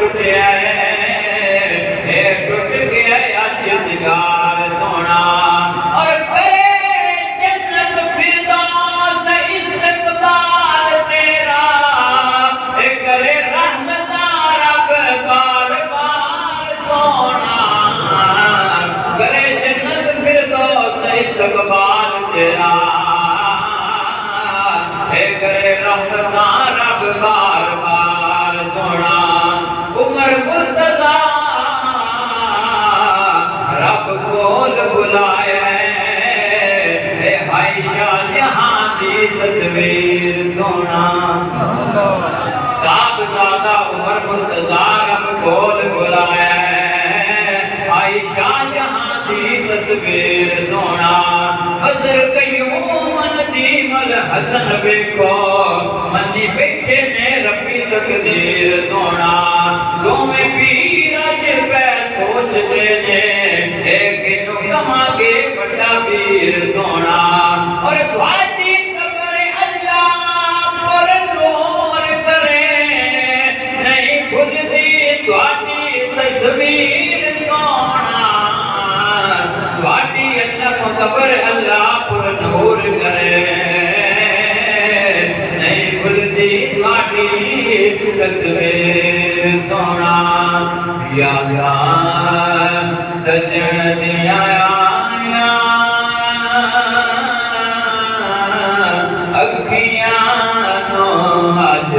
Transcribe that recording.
टुटिया है टुट गया अज सिंगार सोना और करे जन्नत फिरदौस इस्तकबाल तेरा करे रहमत रब बार बार सोना करे जन्नत फिरदौस इस्तकबाल तेरा करे रहमत रब बार बार सोना उमर मुर्तजा रब कोल बुलाए आयशा जहां दी तस्वीर सोना साहबजादा उमर मुर्तजा रब कोल बुलाए आयशा जहां दी तस्वीर सोना हजर कयूम नदीमल हसन देखो मनी बैठे ने रब्बी तकदीर सोना दोवें पीर अज पै सोचते ने एक नु कमा के बड़ा पीर सोना और तुहाडी कबर अल्लाह पर नूर करे नहीं भुलदी तुहाडी तस्वीर सोना तुहाडी अल्लाह कबर अल्लाह पर नूर करे तस्वीर सोना यादा सजन दिया अखियां नो अज